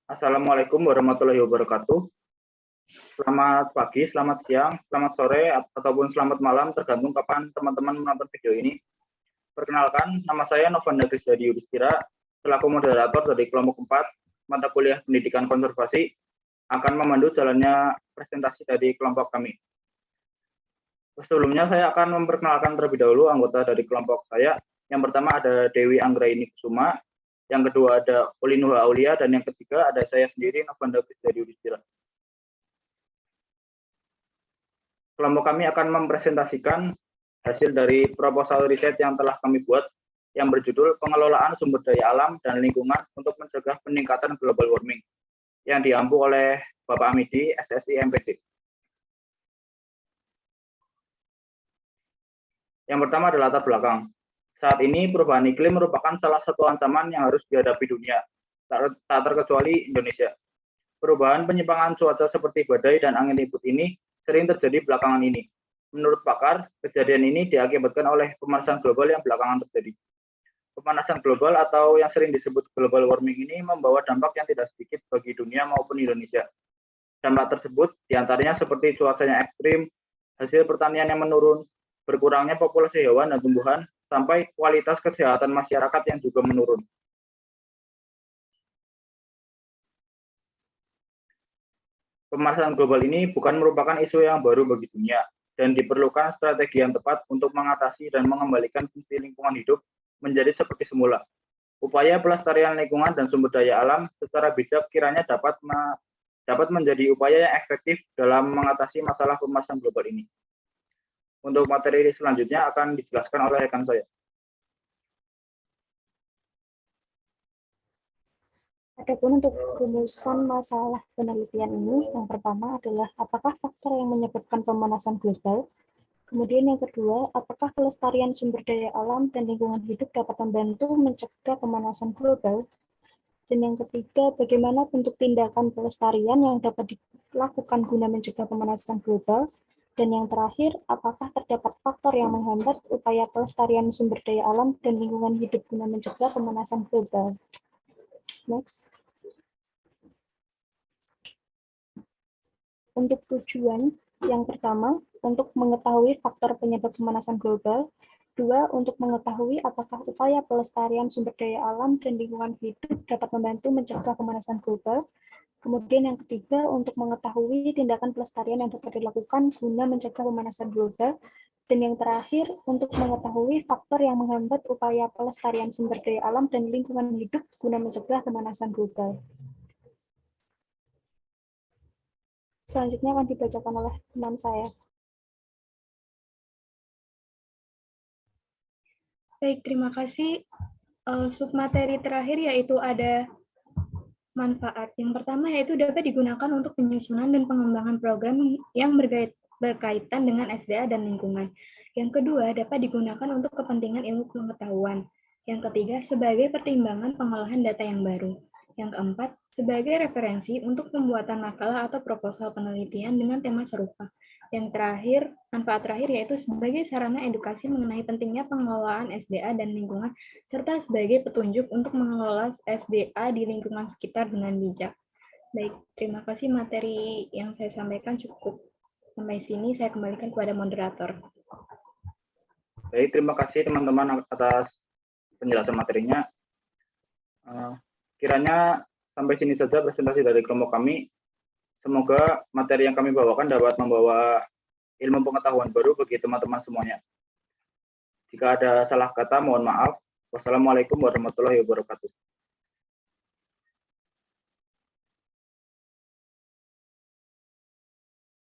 Assalamualaikum warahmatullahi wabarakatuh. Selamat pagi, selamat siang, selamat sore, ataupun selamat malam, tergantung kapan teman-teman menonton video ini. Perkenalkan, nama saya Novanda Krisdadi Yudhistira, selaku moderator dari kelompok 4 mata kuliah Pendidikan Konservasi, akan memandu jalannya presentasi dari kelompok kami. Sebelumnya saya akan memperkenalkan terlebih dahulu anggota dari kelompok saya. Yang pertama ada Dewi Anggraini Kusuma, yang kedua ada Olinuha Aulia, dan yang ketiga ada saya sendiri, Novanda Krisdadi Yudhistira. Kelompok kami akan mempresentasikan hasil dari proposal riset yang telah kami buat yang berjudul Pengelolaan Sumber Daya Alam dan Lingkungan untuk Mencegah Peningkatan Global Warming yang diampu oleh Bapak Amidi, SSI MPD. Yang pertama adalah latar belakang. Saat ini perubahan iklim merupakan salah satu ancaman yang harus dihadapi dunia, tak terkecuali Indonesia. Perubahan penyimpangan cuaca seperti badai dan angin ribut ini sering terjadi belakangan ini. Menurut pakar, kejadian ini diakibatkan oleh pemanasan global yang belakangan terjadi. Pemanasan global atau yang sering disebut global warming ini membawa dampak yang tidak sedikit bagi dunia maupun Indonesia. Dampak tersebut diantaranya seperti cuacanya ekstrim, hasil pertanian yang menurun, berkurangnya populasi hewan dan tumbuhan, sampai kualitas kesehatan masyarakat yang juga menurun. Pemanasan global ini bukan merupakan isu yang baru bagi dunia, dan diperlukan strategi yang tepat untuk mengatasi dan mengembalikan fungsi lingkungan hidup menjadi seperti semula. Upaya pelestarian lingkungan dan sumber daya alam secara bijak kiranya dapat menjadi upaya yang efektif dalam mengatasi masalah pemanasan global ini. Untuk materi selanjutnya akan dijelaskan oleh rekan saya. Adapun untuk rumusan masalah penelitian ini, yang pertama adalah apakah faktor yang menyebabkan pemanasan global. Kemudian yang kedua, apakah pelestarian sumber daya alam dan lingkungan hidup dapat membantu mencegah pemanasan global. Dan yang ketiga, bagaimana bentuk tindakan pelestarian yang dapat dilakukan guna mencegah pemanasan global. Dan yang terakhir, apakah terdapat faktor yang menghambat upaya pelestarian sumber daya alam dan lingkungan hidup guna mencegah pemanasan global. Next. Untuk tujuan, yang pertama, untuk mengetahui faktor penyebab pemanasan global. Dua, untuk mengetahui apakah upaya pelestarian sumber daya alam dan lingkungan hidup dapat membantu mencegah pemanasan global. Kemudian yang ketiga, untuk mengetahui tindakan pelestarian yang dapat dilakukan guna mencegah pemanasan global. Dan yang terakhir, untuk mengetahui faktor yang menghambat upaya pelestarian sumber daya alam dan lingkungan hidup guna mencegah pemanasan global. Selanjutnya akan dibacakan oleh teman saya. Baik, terima kasih. Submateri terakhir yaitu ada manfaat. Yang pertama yaitu dapat digunakan untuk penyusunan dan pengembangan program yang berkaitan dengan SDA dan lingkungan. Yang kedua, dapat digunakan untuk kepentingan ilmu pengetahuan. Yang ketiga, sebagai pertimbangan pengolahan data yang baru. Yang keempat, sebagai referensi untuk pembuatan makalah atau proposal penelitian dengan tema serupa. Yang terakhir, manfaat terakhir yaitu sebagai sarana edukasi mengenai pentingnya pengelolaan SDA dan lingkungan, serta sebagai petunjuk untuk mengelola SDA di lingkungan sekitar dengan bijak. Baik, terima kasih materi yang saya sampaikan cukup. Sampai sini saya kembalikan kepada moderator. Baik, terima kasih teman-teman atas penjelasan materinya. Kiranya sampai sini saja presentasi dari kelompok kami. Semoga materi yang kami bawakan dapat membawa ilmu pengetahuan baru bagi teman-teman semuanya. Jika ada salah kata, mohon maaf. Wassalamualaikum warahmatullahi wabarakatuh.